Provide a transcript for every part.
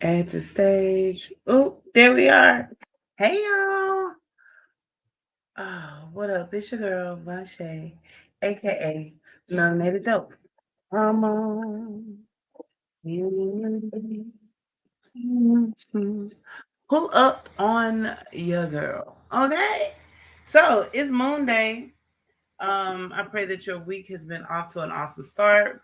Add to stage. Oh, there we are. Hey y'all. Oh, what up? It's your girl, Vanshay, aka Nominated Dope. Come on. Pull up on your girl. Okay. So it's Moon Day. I pray that your week has been off to an awesome start.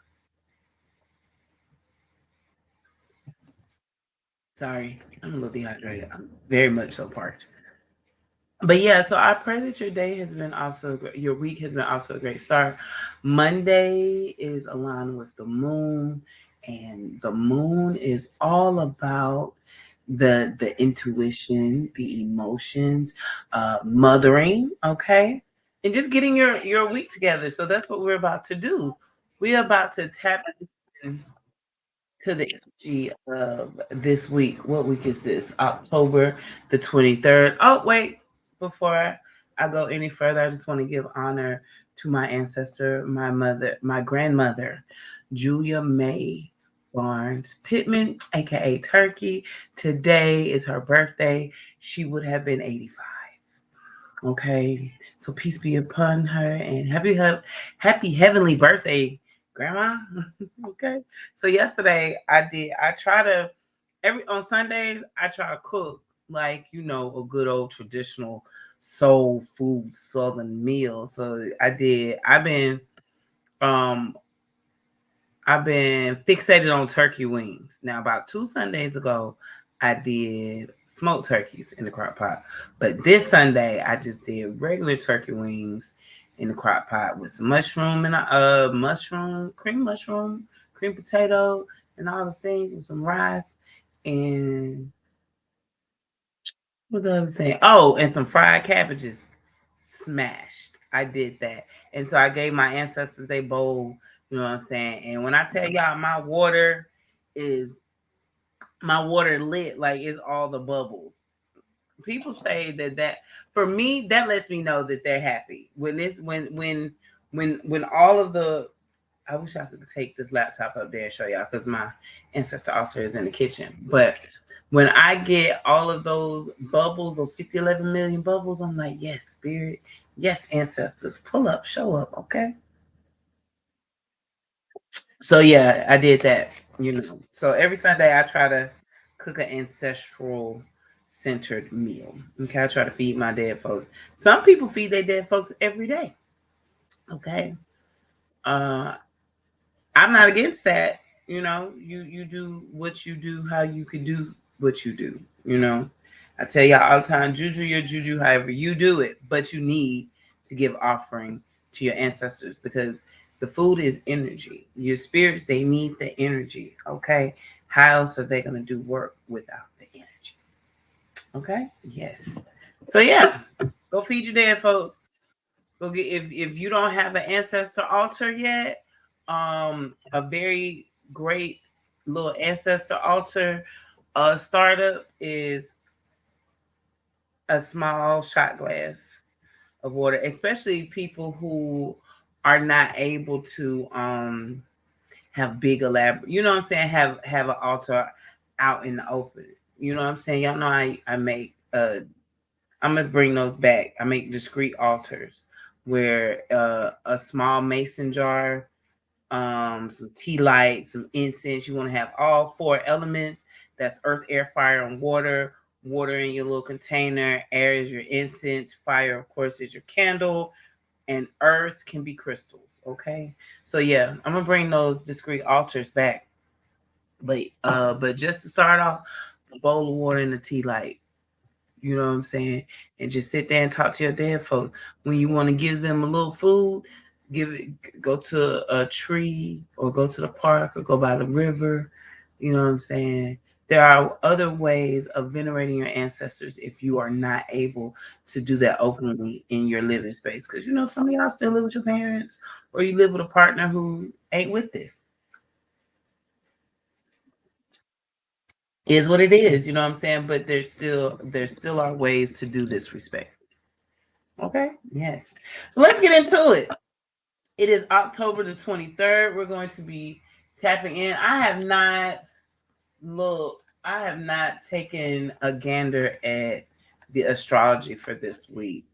Sorry, I'm a little dehydrated. I'm very much so parched. But yeah, so I pray that your day has been also your week has been off to a great start. Monday is aligned with the moon, and the moon is all about the intuition, the emotions, mothering, okay, and just getting your week together. So that's what we're about to do. We're about to tap in to the energy of this week. What week is this? October the 23rd. Oh, wait. Before I go any further, I just want to give honor to my ancestor, my mother, my grandmother, Julia May Barnes Pittman, aka Turkey. Today is her birthday. She would have been 85. Okay, so peace be upon her and happy heavenly birthday, Grandma. Okay, so yesterday I try to every on Sundays I try to cook like a good old traditional soul food southern meal. So um I've been fixated on turkey wings. Now, about 2 Sundays ago, I did smoked turkeys in the crock pot. But this Sunday, I just did regular turkey wings in the crock pot with some mushroom and mushroom, cream potato, and all the things with some rice and what the other thing? Oh, and some fried cabbages smashed. I did that. And so I gave my ancestors a bowl, you know what I'm saying? And when I tell y'all is my water lit, like it's all the bubbles. People say that for me, that lets me know that they're happy. When all of the I wish I could take this laptop up there and show y'all because my ancestor altar is in the kitchen. But when I get all of those bubbles, those 50, 11 million bubbles, I'm like, yes, spirit, yes, ancestors, pull up, show up, okay? So yeah, I did that. So every Sunday I try to cook an ancestral centered meal. Okay, I try to feed my dead folks. Some people feed their dead folks every day. Okay. Uh I'm not against that. You do what you do, how you can do what you do. I tell y'all all the time, juju your juju, however you do it, but you need to give offering to your ancestors because the food is energy. Your spirits, they need the energy. Okay, how else are they gonna do work without the energy? Okay, yes. So yeah, go feed your dead folks. Go get if you don't have an ancestor altar yet, a very great little ancestor altar startup is a small shot glass of water, especially people who are not able to have big elaborate, you know what I'm saying, have an altar out in the open. You know what I'm saying? Y'all know I make I'm gonna bring those back. I make discrete altars where a small mason jar, some tea light, some incense. You want to have all four elements. That's earth, air, fire, and water. Water in your little container. Air is your incense. Fire, of course, is your candle. And earth can be crystals. Okay. So yeah, I'm gonna bring those discrete altars back. But just to start off, a bowl of water and a tea light. You know what I'm saying? And just sit there and talk to your dead folks. When you want to give them a little food, go to a tree or go to the park or go by the river. You know what I'm saying? There are other ways of venerating your ancestors if you are not able to do that openly in your living space. Because some of y'all still live with your parents or you live with a partner who ain't with this. Is what it is, you know what I'm saying? But there still are ways to do this respect. Okay. Yes. So let's get into it. It is October the 23rd. We're going to be tapping in. I have not looked. I have not taken a gander at the astrology for this week.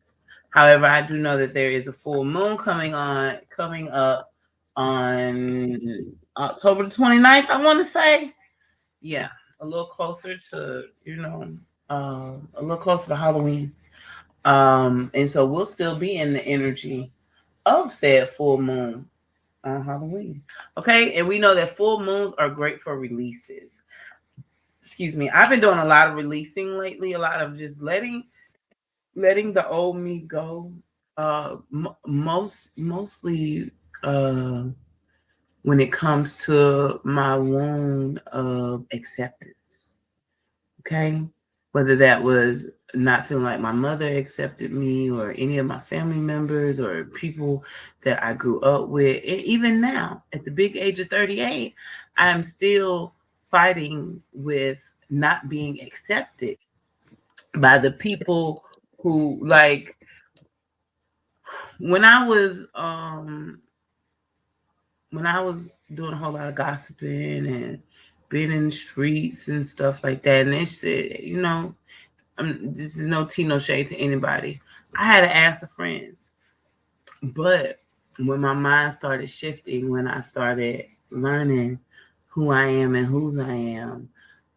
However, I do know that there is a full moon coming up on October the 29th, I want to say. Yeah, a little closer to, a little closer to Halloween. And so we'll still be in the energy of said full moon on Halloween. Okay, and we know that full moons are great for releases. Excuse me. I've been doing a lot of releasing lately, a lot of just letting the old me go. Mostly uh when it comes to my wound of acceptance. Okay, whether that was not feeling like my mother accepted me or any of my family members or people that I grew up with. Even now at the big age of 38, I'm still fighting with not being accepted by the people who, like, when I was when I was doing a whole lot of gossiping and being in the streets and stuff like that, and it's, this is no tea, no shade to anybody. I had to ask a friend, but when my mind started shifting, when I started learning who I am and whose I am,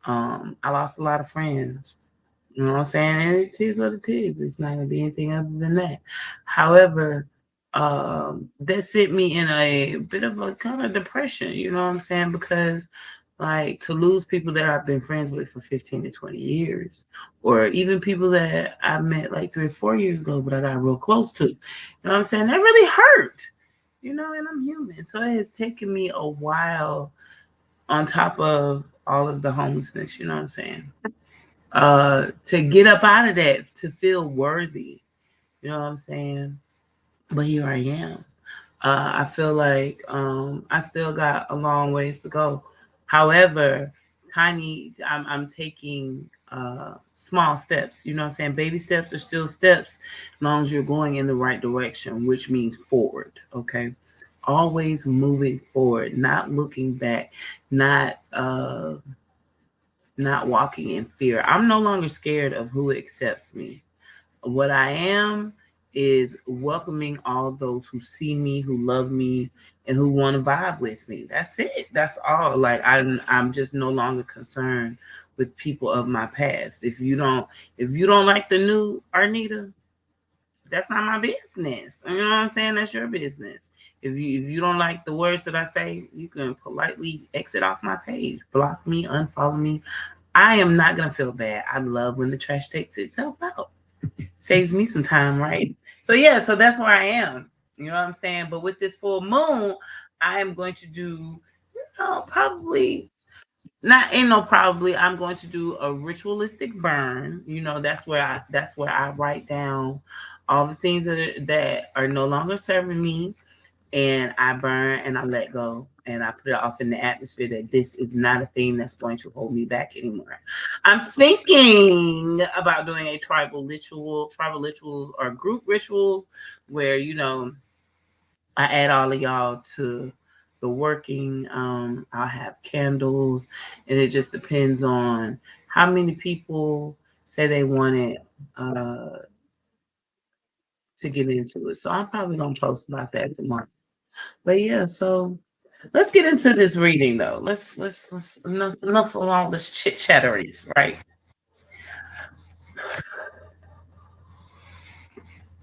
I lost a lot of friends. You know what I'm saying? And it is what it is. It's not gonna be anything other than that. However, that sent me in a bit of a kind of depression. You know what I'm saying? Because, like, to lose people that I've been friends with for 15 to 20 years, or even people that I met like 3 or 4 years ago, but I got real close to. You know what I'm saying? That really hurt. And I'm human, so it has taken me a while. On top of all of the homelessness, you know what I'm saying? To get up out of that, to feel worthy. You know what I'm saying? But here I am. I feel like I still got a long ways to go. However, I'm taking small steps. You know what I'm saying? Baby steps are still steps as long as you're going in the right direction, which means forward. Okay. Always moving forward, not looking back, not not walking in fear. I'm no longer scared of who accepts me. What I am is welcoming all those who see me, who love me, and who want to vibe with me. That's it. That's all. Like, I'm just no longer concerned with people of my past. If you don't like the new Arnita, that's not my business. You know what I'm saying? That's your business. If you don't like the words that I say, you can politely exit off my page, block me, unfollow me. I am not gonna feel bad. I love when the trash takes itself out. Saves me some time, right? So yeah, so that's where I am. You know what I'm saying? But with this full moon, I am going to do, probably not, ain't no probably, I'm going to do a ritualistic burn. That's where I write down all the things that are no longer serving me, and I burn and I let go and I put it off in the atmosphere that this is not a thing that's going to hold me back anymore. I'm thinking about doing a tribal rituals or group rituals where, I add all of y'all to the working. I'll have candles, and it just depends on how many people say they want it uh, to get into it. So I'm probably gonna post about that tomorrow. But yeah, so let's get into this reading though. Let's enough of all this chit chatteries, right?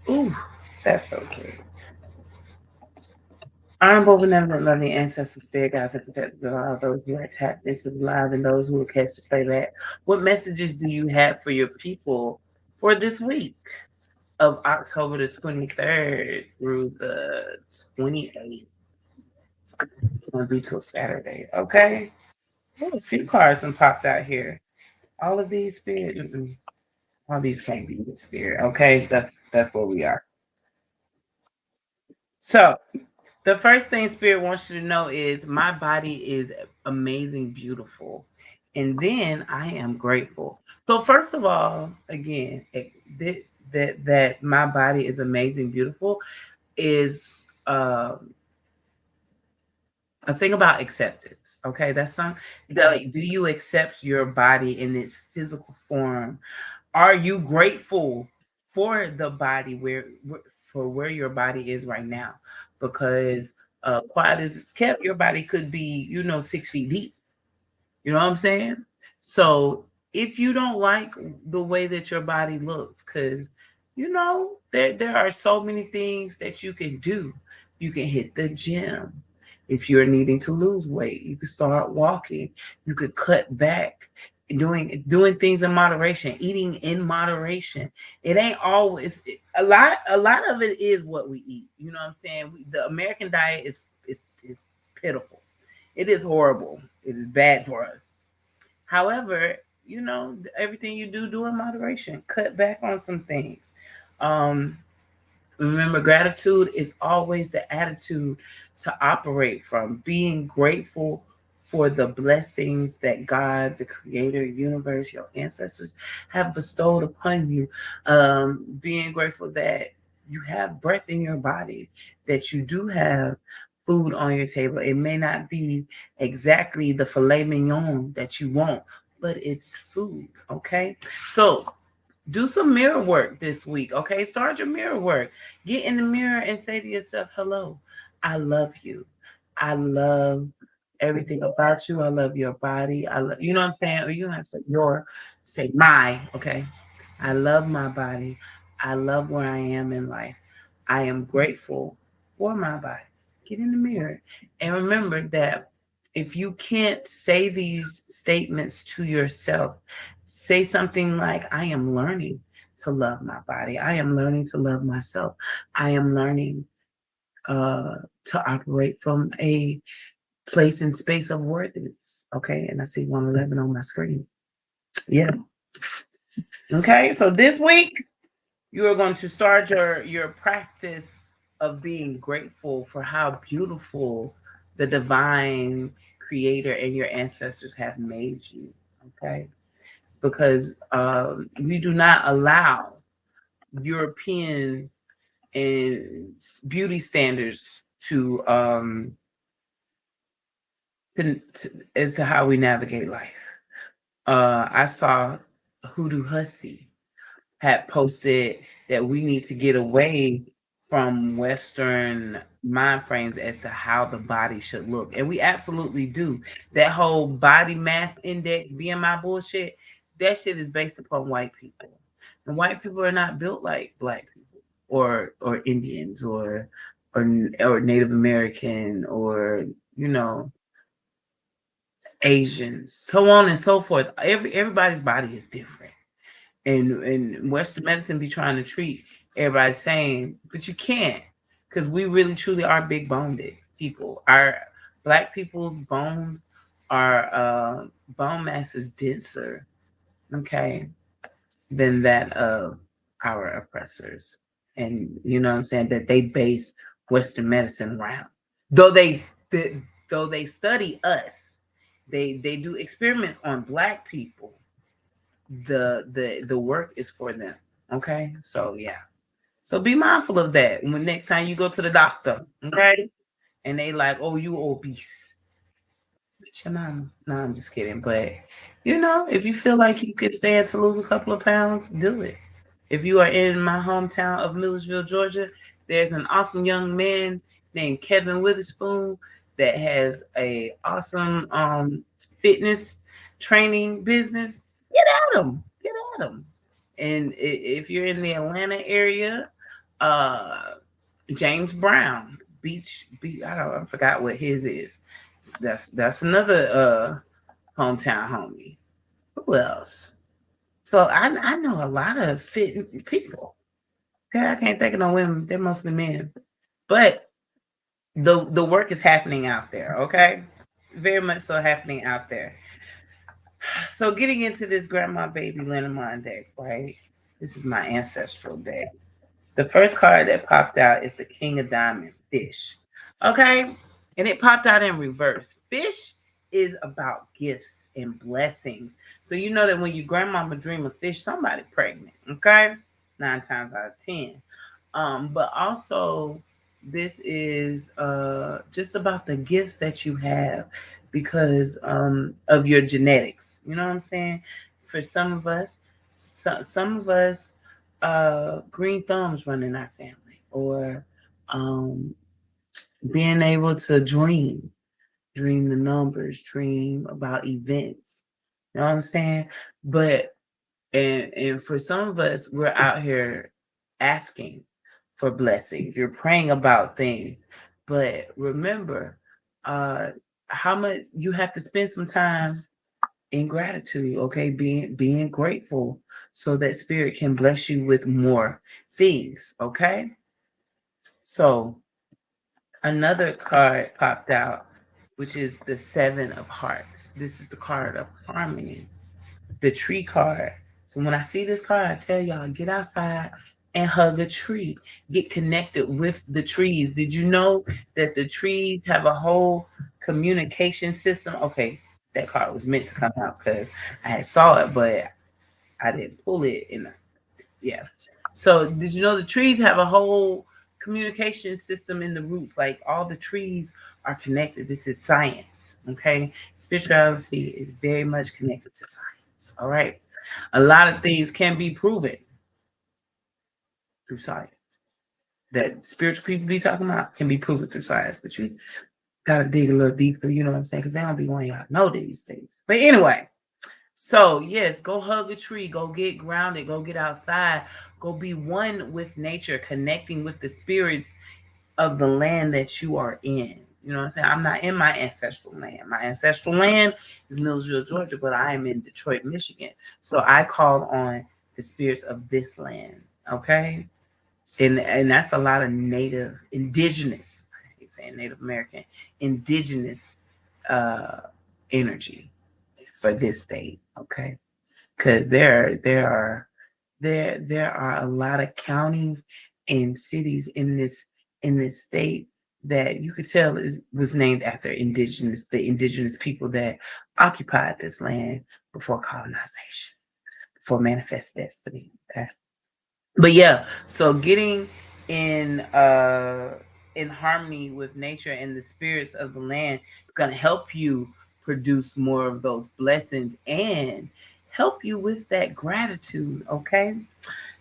Ooh, that felt good. Honorable, benevolent, loving ancestors, spirit guides, and protectors of all those who are tapped into the live and those who will catch the playback. What messages do you have for your people for this week of October the 23rd through the 28th? Gonna be till Saturday, okay? Oh, a few cards and popped out here. All of these spirit, all these can't be the spirit, okay? That's where we are. So the first thing Spirit wants you to know is my body is amazing, beautiful. And then I am grateful. So first of all, again, that my body is amazing, beautiful is A thing about acceptance. Okay, that's some. Like, do you accept your body in its physical form? Are you grateful for the body for where your body is right now? Because quiet as it's kept, your body could be, 6 feet deep. You know what I'm saying? So if you don't like the way that your body looks, because there are so many things that you can do. You can hit the gym. If you're needing to lose weight, you can start walking. You could cut back, doing things in moderation, eating in moderation. It ain't always a lot of it is what we eat. You know what I'm saying? The American diet is pitiful. It is horrible. It is bad for us. However, everything you do in moderation. Cut back on some things. Um, Remember, gratitude is always the attitude to operate from. Being grateful for the blessings that God, the creator, universe, your ancestors have bestowed upon you. Being grateful that you have breath in your body, that you do have food on your table. It may not be exactly the filet mignon that you want, but it's food. Okay. So do some mirror work this week. Okay, start your mirror work. Get in the mirror and say to yourself, hello, I love you. I love everything about you. I love your body. I love, you know what I'm saying? Or you don't have to say your, say my. Okay, I love my body. I love where I am in life. I am grateful for my body. Get in the mirror and remember that if you can't say these statements to yourself, say something like, I am learning to love my body. I am learning to love myself. I am learning to operate from a place and space of worthiness. Okay. And I see 111 on my screen. Yeah. Okay. So this week, you are going to start your practice of being grateful for how beautiful the divine creator and your ancestors have made you. Okay. Because we do not allow European and beauty standards to as to how we navigate life. I saw Hoodoo Hussy had posted that we need to get away from Western mind frames as to how the body should look. And we absolutely do. That whole body mass index, BMI bullshit, that shit is based upon white people. And white people are not built like black people or Indians or Native American or, you know, Asians, so on and so forth. Everybody's body is different. And Western medicine be trying to treat everybody the same, but you can't because we really truly are big boned people. Our black people's bones are bone mass is denser, okay, than that of our oppressors. And you know what I'm saying, that they base Western medicine around. Though they though they study us, they do experiments on black people, the work is for them. Okay, so yeah, so be mindful of that when next time you go to the doctor. Okay, and they like, oh, you obese. Bitch, your mama. No, I'm just kidding. But if you feel like you could stand to lose a couple of pounds, do it. If you are in my hometown of Millersville, Georgia, there's an awesome young man named Kevin Witherspoon that has a awesome fitness training business. Get at him. Get at him. And if you're in the Atlanta area, uh, James Brown, Beach. I forgot what his is. That's another hometown homie. Who else? So I know a lot of fit people. Okay, I can't think of no women. They're mostly men. But the work is happening out there. Okay, very much so happening out there. So getting into this grandma baby Lenormand deck, right? This is my ancestral deck. The first card that popped out is the King of Diamond, Fish. Okay, and it popped out in reverse. Fish is about gifts and blessings. So you know that when your grandmama dream of fish, somebody pregnant. Okay, 9 times out of 10. But also this is just about the gifts that you have because of your genetics. You know what I'm saying? For some of us, some of us, green thumbs run in our family, or um, being able to dream the numbers, dream about events. You know what I'm saying? But and for some of us, we're out here asking for blessings. You're praying about things. But remember, uh how much you have to spend some time in gratitude, okay? Being grateful so that spirit can bless you with more things, okay? So another card popped out, which is the Seven of Hearts. This is the card of harmony, the tree card. So when I see this card, I tell y'all, get outside and hug a tree. Get connected with the trees. Did you know that the trees have a whole communication system? Okay, that card was meant to come out because I had saw it, but I didn't pull it. And yeah. So did you know the trees have a whole communication system in the roots? Like all the trees are connected. This is science. Okay. Spirituality is very much connected to science. All right. A lot of things can be proven through science. That spiritual people be talking about can be proven through science, but you gotta dig a little deeper, you know what I'm saying? Because they don't be wanting y'all to know these things. But anyway, so, yes, go hug a tree, go get grounded, go get outside, go be one with nature, connecting with the spirits of the land that you are in. You know what I'm saying? I'm not in my ancestral land. My ancestral land is Millsville, Georgia, but I am in Detroit, Michigan. So I call on the spirits of this land. Okay. And that's a lot of native, indigenous, I hate saying Native American, indigenous uh energy for this state. Okay, because there are a lot of counties and cities in this state that you could tell was named after the indigenous people that occupied this land before colonization, before manifest destiny. Okay, but yeah, so getting in uh in harmony with nature and the spirits of the land is going to help you produce more of those blessings and help you with that gratitude. Okay,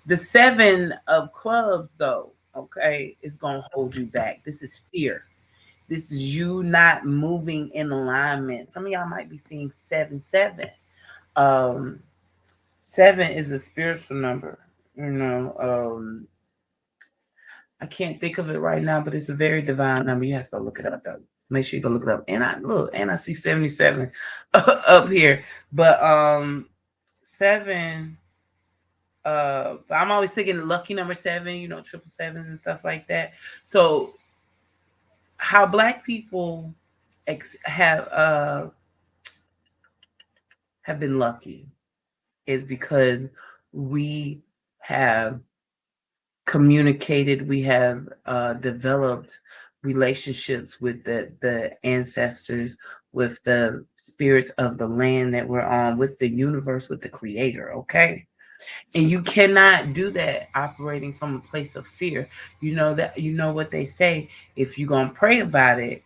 the seven of clubs though, okay, is going to hold you back. This is fear. This is you not moving in alignment. Some of y'all might be seeing 7 7. um Seven is a spiritual number, you know. I can't think of it right now, but it's a very divine number. You have to go look it up though. Make sure you go look it up. And I look, and I see 77 up here. But seven, I'm always thinking lucky number seven, you know, triple sevens and stuff like that. So how black people have been lucky is because we have communicated, we have developed relationships with the ancestors, with the spirits of the land that we're on, with the universe, with the creator. Okay, and you cannot do that operating from a place of fear. You know that, you know what they say, if you're gonna pray about it,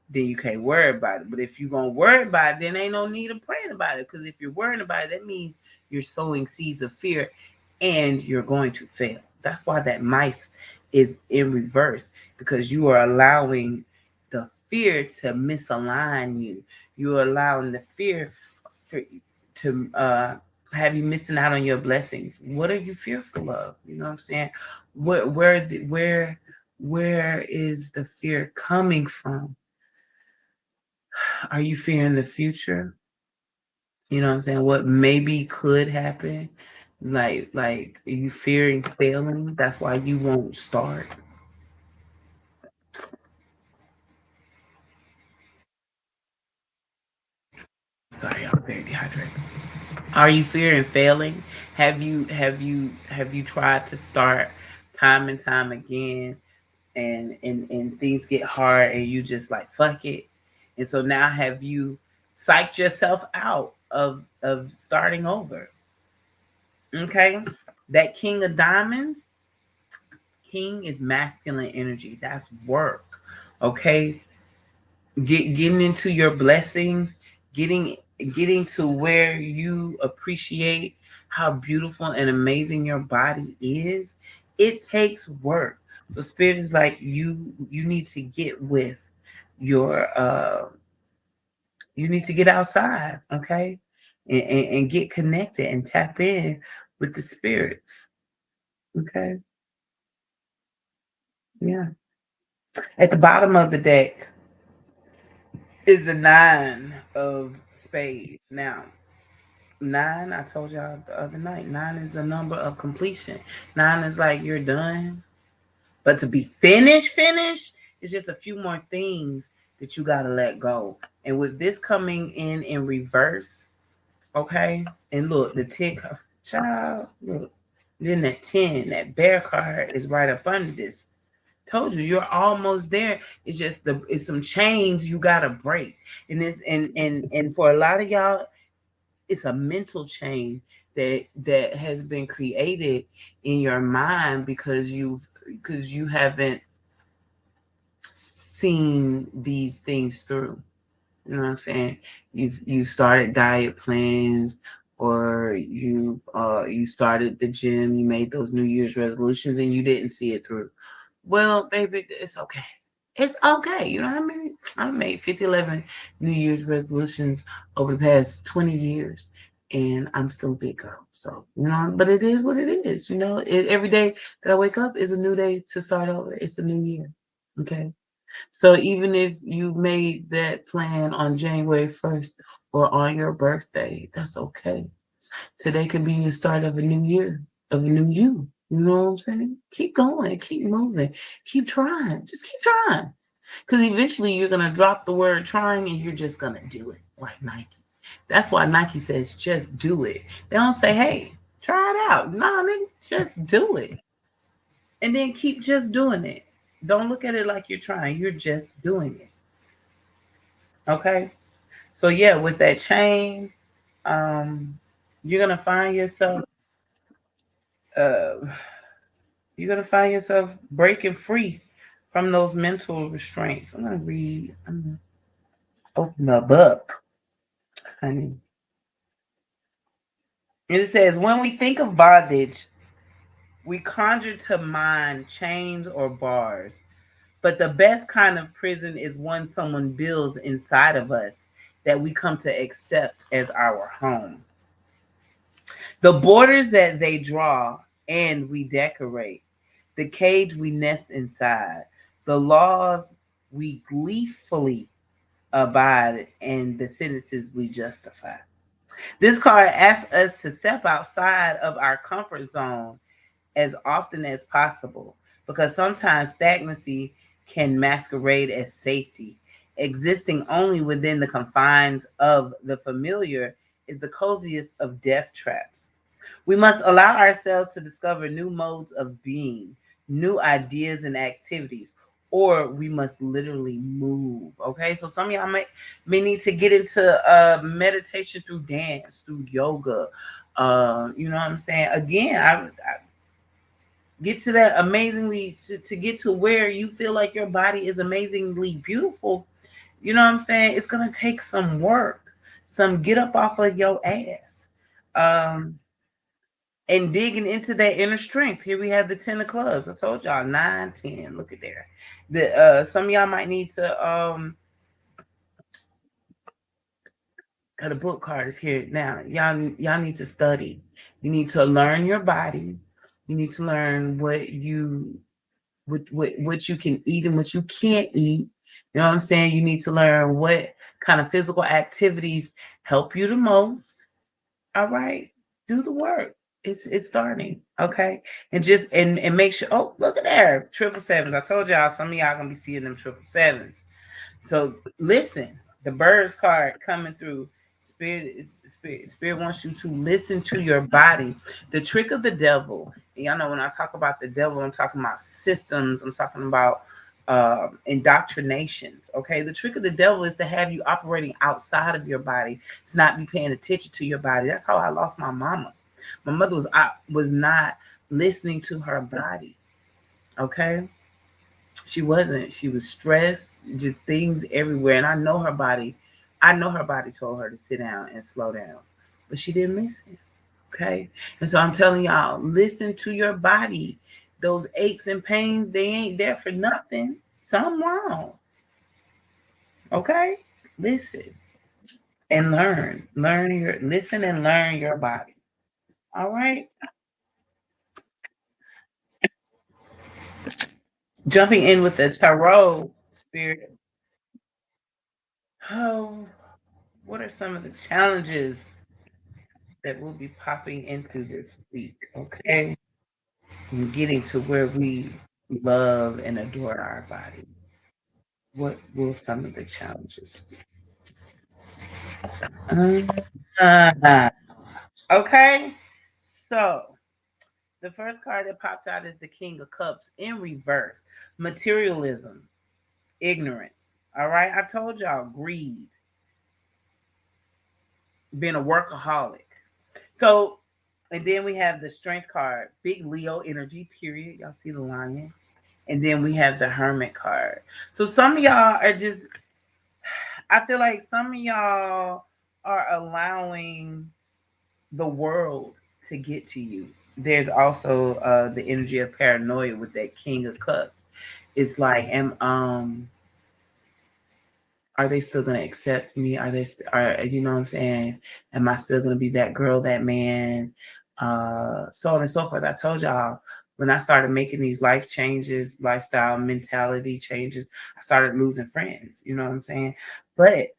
then you can't worry about it. But if you're gonna worry about it, then ain't no need of praying about it. Because if you're worrying about it, that means you're sowing seeds of fear and you're going to fail. That's why that mice is in reverse, because you are allowing the fear to misalign you. You're allowing the fear for, to have you missing out on your blessings. What are you fearful of? You know what I'm saying? Where is the fear coming from? Are you fearing the future? You know what I'm saying? What maybe could happen? Like are you fearing failing? That's why you won't start. Sorry, I'm very dehydrated. Are you fearing failing? Have you tried to start time and time again, and things get hard and you just like fuck it? And so now have you psyched yourself out of starting over? Okay. That king of diamonds King is masculine energy. That's work. Okay. Getting into your blessings, getting getting to where you appreciate how beautiful and amazing your body is. It takes work. So spirit is like you need to get with your you need to get outside, okay? And get connected and tap in with the spirits. Okay. Yeah. At the bottom of the deck is the nine of spades. Now, nine, I told y'all the other night, nine is the number of completion. Nine is like you're done. But to be finished, it's just a few more things that you got to let go. And with this coming in reverse, okay? And look, the tick, child, look. Then that 10, that bear card is right up under this. Told you, you're almost there. It's just it's some chains you gotta break. And this and for a lot of y'all, it's a mental chain that has been created in your mind because you haven't seen these things through. You know what I'm saying? You started diet plans, or you started the gym, you made those New Year's resolutions and you didn't see it through. Well, baby, it's okay. It's okay. You know what I mean? I made 50, 11 New Year's resolutions over the past 20 years, and I'm still a big girl. So, you know, but it is what it is. You know, every day that I wake up is a new day to start over. It's a new year. Okay. So even if you made that plan on January 1st or on your birthday, that's okay. Today could be the start of a new year, of a new you. You know what I'm saying? Keep going, keep moving, keep trying. Just keep trying. Because eventually you're going to drop the word trying and you're just going to do it like Nike. That's why Nike says just do it. They don't say, hey, try it out. No, they just do it. And then keep just doing it. Don't look at it like you're trying. You're just doing it. Okay? So yeah, with that chain, um, you're gonna find yourself uh you're gonna find yourself breaking free from those mental restraints. I'm gonna open my book, honey. And it says, when we think of bondage, we conjure to mind chains or bars. But the best kind of prison is one someone builds inside of us that we come to accept as our home. The borders that they draw and we decorate, the cage we nest inside, the laws we gleefully abide, and the sentences we justify. This card asks us to step outside of our comfort zone as often as possible because sometimes stagnancy can masquerade as safety. Existing only within the confines of the familiar is the coziest of death traps. We must allow ourselves to discover new modes of being, new ideas and activities, or we must literally move. Okay, so some of y'all may need to get into meditation through dance, through yoga. You know what I'm saying? Again, I get to that amazingly to get to where you feel like your body is amazingly beautiful. You know what I'm saying? It's gonna take some work, some get up off of your ass. Um, and digging into that inner strength. Here we have the 10 of clubs. I told y'all 9, 10. Look at there. The some of y'all might need to the book card is here now. Y'all need to study. You need to learn your body. You need to learn what you can eat and what you can't eat. You know what I'm saying? You need to learn what kind of physical activities help you the most. All right, do the work. It's starting. Okay, and make sure. Oh, look at there, triple sevens. I told y'all some of y'all gonna be seeing them triple sevens. So listen, the birds card coming through. Spirit wants you to listen to your body. The trick of the devil. And y'all know when I talk about the devil, I'm talking about systems. I'm talking about indoctrinations. Okay, the trick of the devil is to have you operating outside of your body, to not be paying attention to your body. That's how I lost my mama. My mother was not listening to her body. Okay, she wasn't. She was stressed, just things everywhere. And I know her body. I know her body told her to sit down and slow down, but she didn't listen. Okay, and so I'm telling y'all, listen to your body. Those aches and pains, they ain't there for nothing. Something wrong. Okay, listen and learn. Learn your listen and learn your body. All right. Jumping in with the tarot spirit. Oh, what are some of the challenges that will be popping into this week? Okay. And getting to where we love and adore our body. What will some of the challenges be? Uh, okay. So the first card that popped out is the King of Cups in reverse. Materialism, ignorance. All right. I told y'all greed, being a workaholic. So, and then we have the strength card, big Leo energy, period. Y'all see the lion. And then we have the hermit card. So some of y'all are just, I feel like some of y'all are allowing the world to get to you. There's also the energy of paranoia with that King of Cups. It's like, are they still gonna accept me? Are you know what I'm saying? Am I still gonna be that girl, that man? So on and so forth. I told y'all when I started making these life changes, lifestyle mentality changes, I started losing friends. You know what I'm saying? But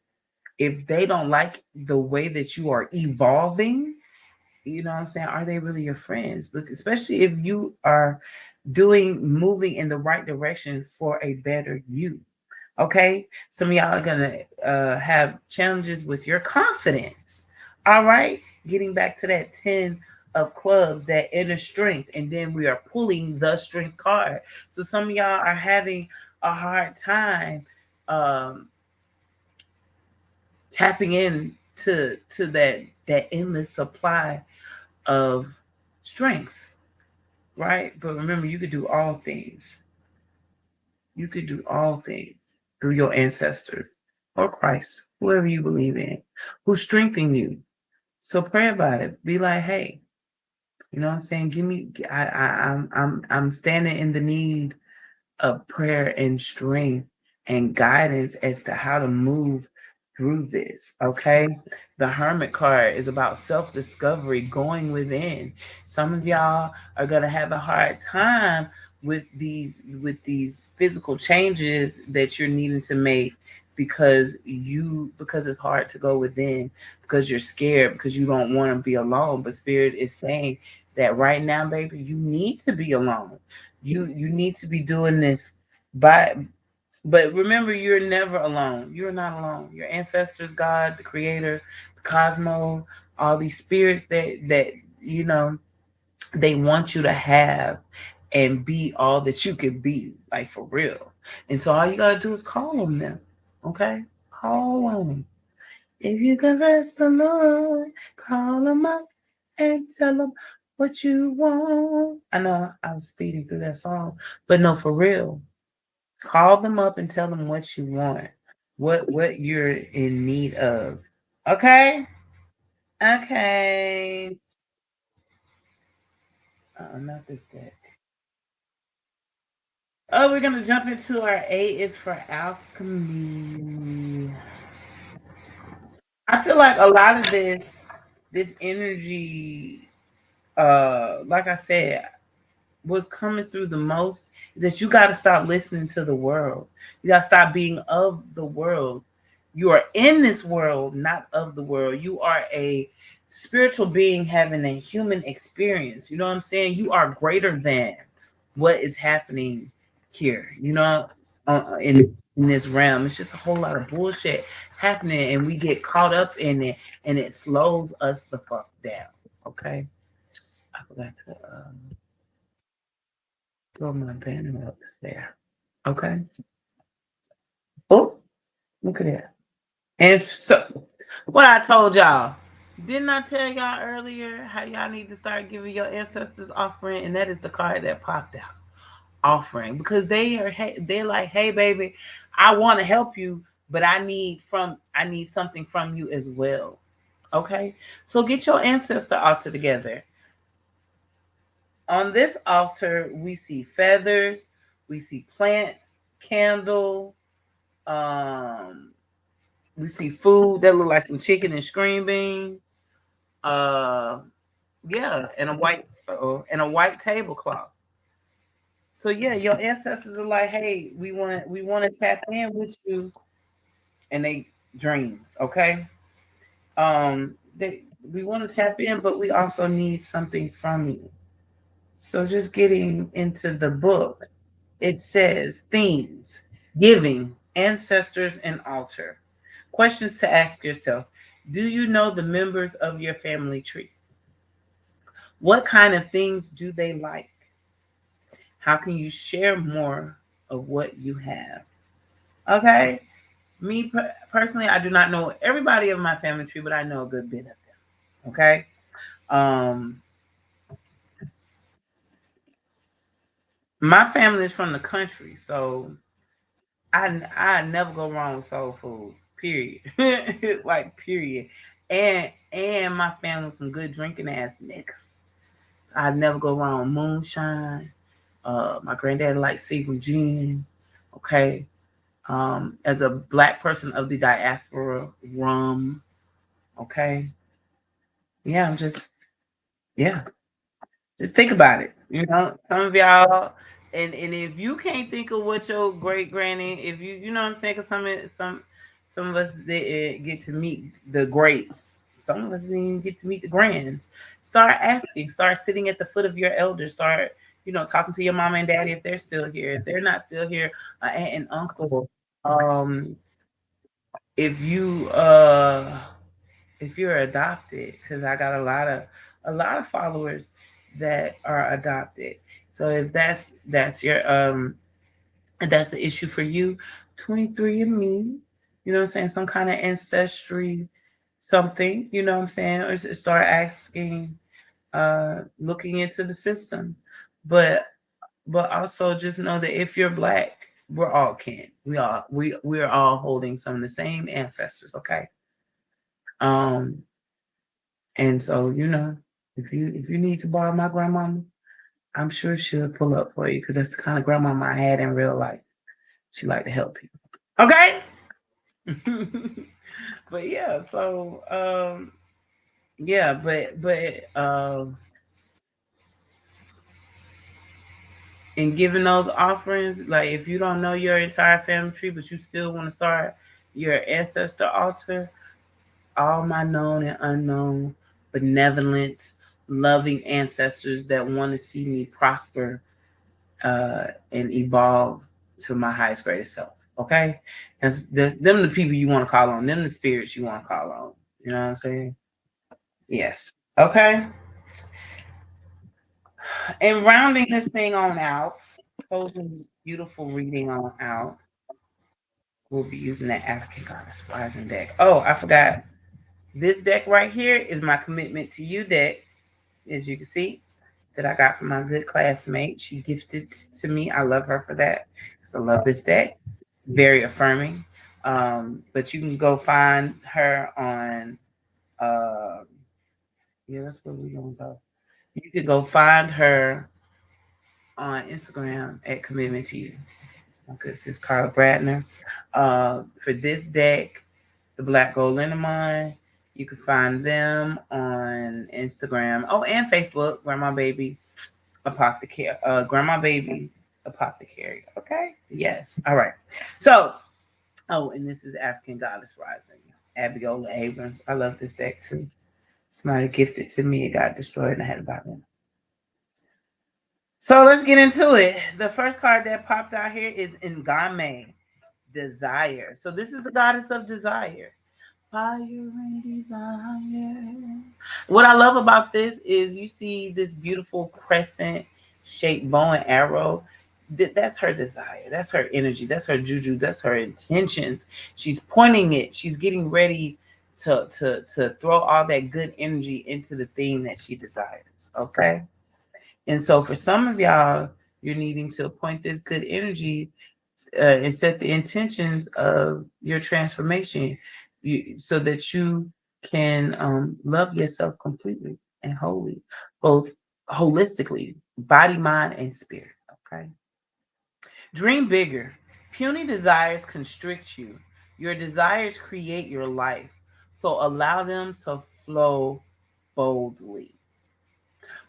if they don't like the way that you are evolving, you know what I'm saying? Are they really your friends? Because especially if you are moving in the right direction for a better you. Okay, some of y'all are gonna have challenges with your confidence. All right, getting back to that 10 of clubs, that inner strength, and then we are pulling the strength card. So some of y'all are having a hard time um, tapping in to that endless supply of strength, right? But remember, you could do all things. You could do all things through your ancestors or Christ, whoever you believe in, who strengthen you. So pray about it. Be like, hey, you know what I'm saying? Give me. I'm standing in the need of prayer and strength and guidance as to how to move through this. Okay. The Hermit card is about self discovery, going within. Some of y'all are going to have a hard time with these physical changes that you're needing to make because it's hard to go within, because you're scared, because you don't want to be alone. But spirit is saying that right now, baby, you need to be alone. You need to be doing this by, but remember, you're never alone. You're not alone. Your ancestors, God, the creator, the cosmos, all these spirits that you know they want you to have and be all that you could be, like for real. And so all you gotta do is call on them. Okay? Call on them. If you confess the Lord, call them up and tell them what you want. I know I was speeding through that song, but no, for real. Call them up and tell them what you want, what you're in need of. Okay? Okay. Not this deck. Oh, we're gonna jump into our A is for alchemy. I feel like a lot of this energy, like I said, what's coming through the most is that you got to stop listening to the world. You got to stop being of the world. You are in this world, not of the world. You are a spiritual being having a human experience. You know what I'm saying? You are greater than what is happening here. You know, in this realm, it's just a whole lot of bullshit happening, and we get caught up in it, and it slows us the fuck down. Okay, I forgot to. Throw my banner up there. Okay. Oh, look at that. And so, what I told y'all, didn't I tell y'all earlier how y'all need to start giving your ancestors offering? And that is the card that popped out. offering, because they're like, hey baby, I want to help you, but I need something from you as well. Okay, so get your ancestor altar together. On this altar, we see feathers, we see plants, candle, um, we see food that look like some chicken and screen beans. Uh, yeah, and a white tablecloth. So yeah, your ancestors are like, hey, we want to tap in with you, and they dreams, okay? They we want to tap in, but we also need something from you. So just getting into the book, it says themes, giving, ancestors, and altar. Questions to ask yourself: do you know the members of your family tree? What kind of things do they like? How can you share more of what you have? Okay. Personally, I do not know everybody of my family tree, but I know a good bit of them. Okay. Um, my family is from the country, so I never go wrong with soul food. Period. Like period. And my family some good drinking ass niggas. I never go wrong. Moonshine. My granddad likes Seagram gin. Okay. As a black person of the diaspora, rum. Okay. Yeah, yeah. Just think about it. Some of y'all, and if you can't think of what your great granny, if you know what I'm saying, because some of us didn't get to meet the greats. Some of us didn't even get to meet the grands. Start asking. Start sitting at the foot of your elders. Start, talking to your mama and daddy if they're still here. If they're not still here, aunt and uncle. Um, if you if you're adopted, because I got a lot of followers that are adopted. So if that's your if that's the issue for you, 23andMe, you know what I'm saying, some kind of ancestry, something, you know what I'm saying, or start asking, looking into the system, but also just know that if you're black, we're all kin. We're all holding some of the same ancestors, okay? Um, And so, if you need to borrow my grandmama, I'm sure she'll pull up for you because that's the kind of grandmama I had in real life. She like to help people. Okay. But yeah, so yeah, but in giving those offerings, like if you don't know your entire family tree, but you still want to start your ancestor altar, all my known and unknown, benevolent, loving ancestors that want to see me prosper, and evolve to my highest greatest self. Okay, and them the people you want to call on. Them the spirits you want to call on. You know what I'm saying? Yes. Okay. And rounding this thing on out, closing this beautiful reading on out, we'll be using that African Goddess Rising deck. Oh, I forgot. This deck right here is my commitment to you deck, as you can see, that I got from my good classmate. She gifted to me. I love her for that. So I love this deck. It's very affirming. But you can go find her on yeah, that's where we're gonna go. You can go find her on Instagram at Commitment to You. Because it's Carla Bradner. For this deck, the Black Gold Linamon, you can find them on Instagram. Oh, and Facebook, Grandma Baby Apothecary. Grandma Baby Apothecary. Okay? Yes. All right. So, oh, and this is African Goddess Rising. Abiola Abrams. I love this deck too. Somebody gifted to me. It got destroyed and I had to buy them. So let's get into it. The first card that popped out here is Ngame, Desire. So this is the goddess of desire. Fire and desire. What I love about this is you see this beautiful crescent shaped bow and arrow. That's her desire. That's her energy. That's her juju. That's her intentions. She's pointing it. She's getting ready to throw all that good energy into the thing that she desires. Okay. And so for some of y'all, You're needing to appoint this good energy and set the intentions of your transformation so that you can love yourself completely and wholly, both holistically, body, mind, and spirit. Okay. Dream bigger. Puny desires constrict you. Your desires create your life. So allow them to flow boldly.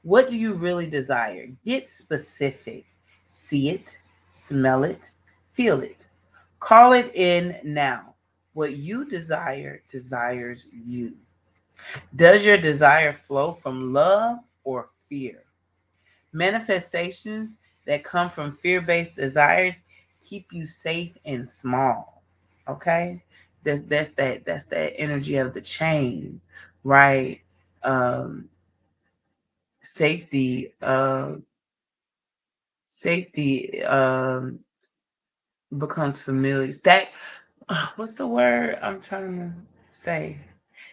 What do you really desire? Get specific. See it, smell it, feel it. Call it in now. What you desire desires you. Does your desire flow from love or fear? Manifestations that come from fear based desires keep you safe and small. Okay? That's that energy of the chain, right? Um, safety, safety becomes familiar. That what's the word I'm trying to say?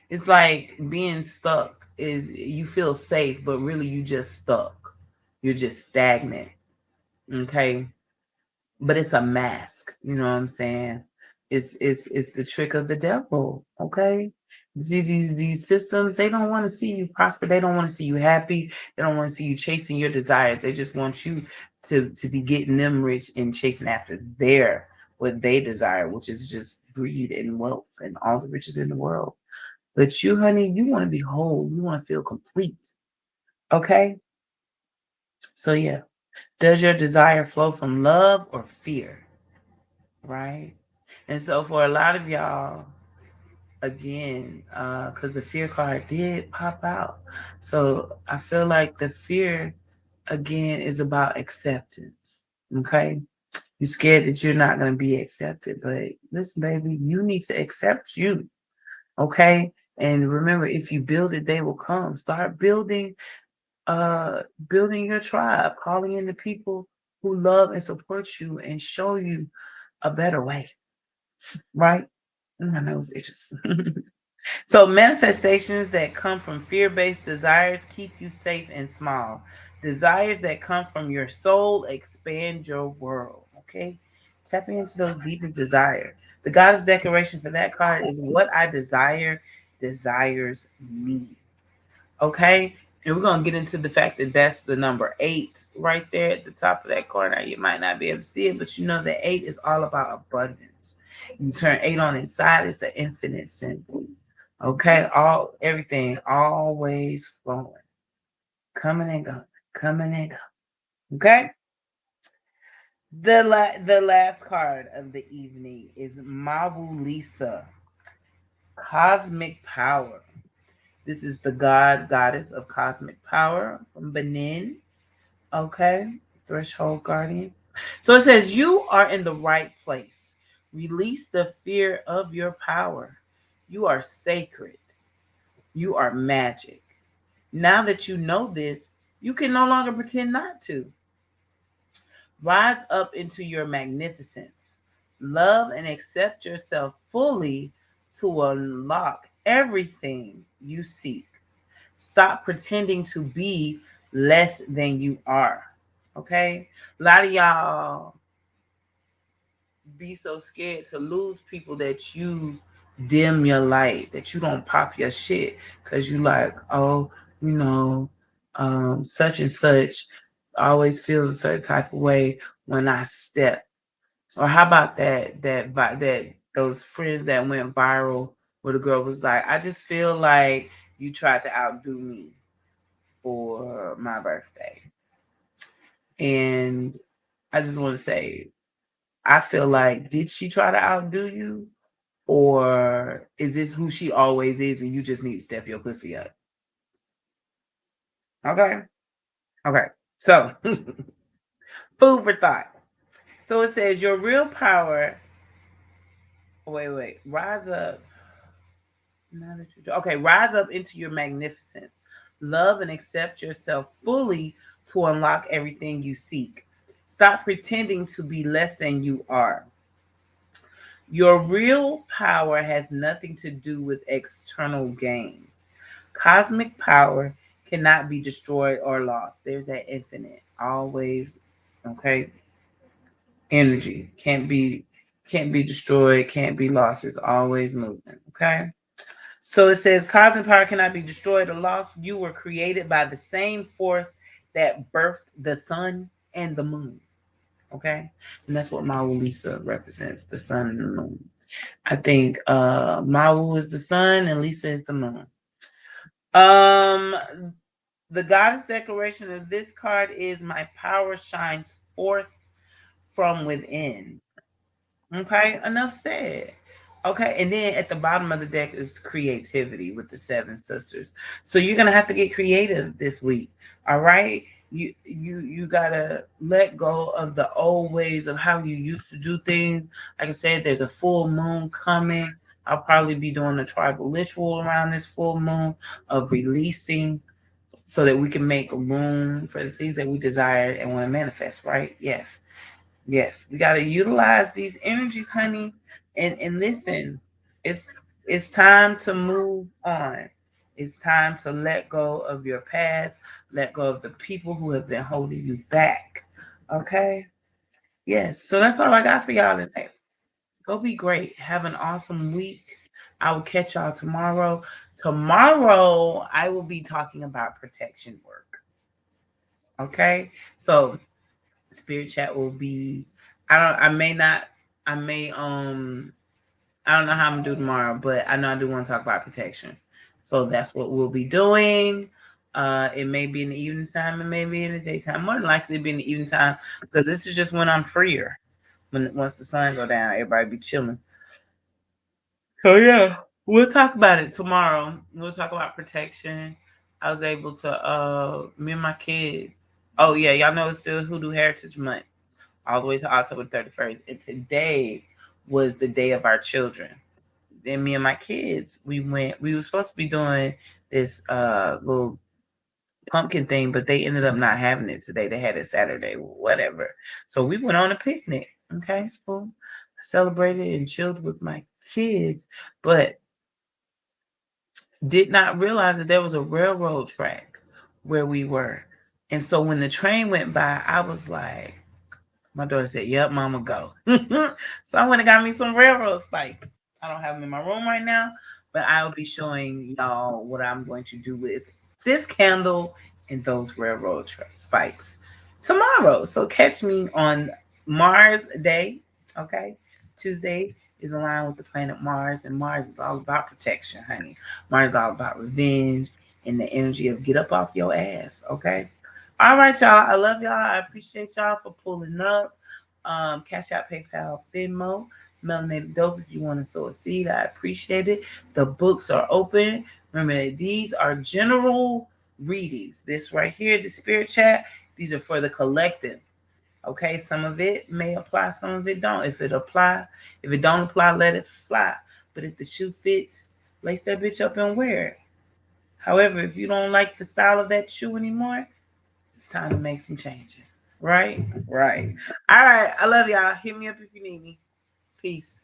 It's like being stuck is you feel safe, but really you just stuck. You're just stagnant. Okay. But it's a mask, you know what I'm saying? It's the trick of the devil. Okay. See these systems, they don't want to see you prosper. They don't want to see you happy. They don't want to see you chasing your desires. They just want you to be getting them rich and chasing after their what they desire, which is just greed and wealth and all the riches in the world. But you, honey, you want to be whole. You want to feel complete. Okay? So yeah. Does your desire flow from love or fear? Right? And so for a lot of y'all, again, because the fear card did pop out. So I feel like the fear again is about acceptance. Okay. You're scared that you're not going to be accepted. But listen, baby, you need to accept you. Okay. And remember, if you build it, they will come. Start uh building your tribe, calling in the people who love and support you and show you a better way. Right? My nose itches. So manifestations that come from fear-based desires keep you safe and small. Desires that come from your soul expand your world. Okay? Tapping into those deepest desires. The goddess declaration for that card is what I desire desires me. Okay? And we're going to get into the fact that that's the number 8 right there at the top of that card. Now, you might not be able to see it, but you know that 8 is all about abundance. You turn 8 on its side, it's the infinite symbol. Okay? All everything always flowing. Coming and going. Coming and going. Okay? The last card of the evening is Mabu Lisa, Cosmic Power. This is the goddess of cosmic power from Benin. Okay, threshold guardian. So it says, you are in the right place. Release the fear of your power. You are sacred. You are magic. Now that you know this, you can no longer pretend not to. Rise up into your magnificence. Love and accept yourself fully to unlock everything you seek. Stop pretending to be less than you are. Okay? A lot of y'all be so scared to lose people that you dim your light, that you don't pop your shit because you like, oh, you know, such and such always feels a certain type of way when I step. Or how about that those friends that went viral where the girl was like, I just feel like you tried to outdo me for my birthday. And I just want to say, I feel like, did she try to outdo you? Or is this who she always is and you just need to step your pussy up? Okay. Okay. So, food for thought. So it says, your real power. Wait. Rise up. Now that you okay, rise up into your magnificence. Love and accept yourself fully to unlock everything you seek. Stop pretending to be less than you are. Your real power has nothing to do with external gain. Cosmic power cannot be destroyed or lost. There's that infinite, always, Okay, energy can't be destroyed, can't be lost. It's always moving. Okay. So it says cause and power cannot be destroyed or lost. You were created by the same force that birthed the sun and the moon. Okay. And that's what Mawu Lisa represents, the sun and the moon. I think Mawu is the sun and Lisa is the moon. Um the goddess declaration of this card is my power shines forth from within. Okay, enough said. Okay, and then at the bottom of the deck is creativity with the seven sisters. So you're gonna have to get creative this week. All right. You gotta let go of the old ways of how you used to do things. Like I said, there's a full moon coming. I'll probably be doing a tribal ritual around this full moon of releasing so that we can make room for the things that we desire and want to manifest, right? Yes. Yes, we got to utilize these energies, honey. And listen, it's it's time to move on. It's time to let go of your past, let go of the people who have been holding you back. Okay? Yes. So that's all I got for y'all today. Go be great. Have an awesome week. I will catch y'all tomorrow. Tomorrow I will be talking about protection work. Okay? So spirit chat will be I may not I may I don't know how I'm gonna do tomorrow, but I know I do want to talk about protection. So that's what we'll be doing. It may be in the evening time, it may be in the daytime. More than likely it'll be in the evening time because this is just when I'm freer. When once the sun go down, everybody be chilling. So yeah, we'll talk about it tomorrow. We'll talk about protection. I was able to me and my kids. Oh yeah, y'all know it's still Hoodoo Heritage Month all the way to October 31st. And today was the day of our children. Then me and my kids, we were supposed to be doing this little pumpkin thing, but they ended up not having it today. They had it Saturday, whatever. So we went on a picnic. Okay, so I celebrated and chilled with my kids, but did not realize that there was a railroad track where we were. And so when the train went by, I was like, my daughter said, "Yep, mama, go." So I went and got me some railroad spikes. I don't have them in my room right now, but I'll be showing y'all what I'm going to do with this candle and those spikes tomorrow. So catch me on Mars Day. Okay, Tuesday is aligned with the planet Mars, and Mars is all about protection, honey. Mars is all about revenge and the energy of get up off your ass. Okay. All right, y'all. I love y'all. I appreciate y'all for pulling up. Cash out, PayPal, Venmo, Melanated Dope. If you want to sow a seed, I appreciate it. The books are open. Remember, these are general readings. This right here, the spirit chat, these are for the collective. Okay, some of it may apply, some of it don't. If it don't apply, let it fly. But if the shoe fits, lace that bitch up and wear it. However, if you don't like the style of that shoe anymore, it's time to make some changes. Right? Right. All right. I love y'all. Hit me up if you need me. Peace.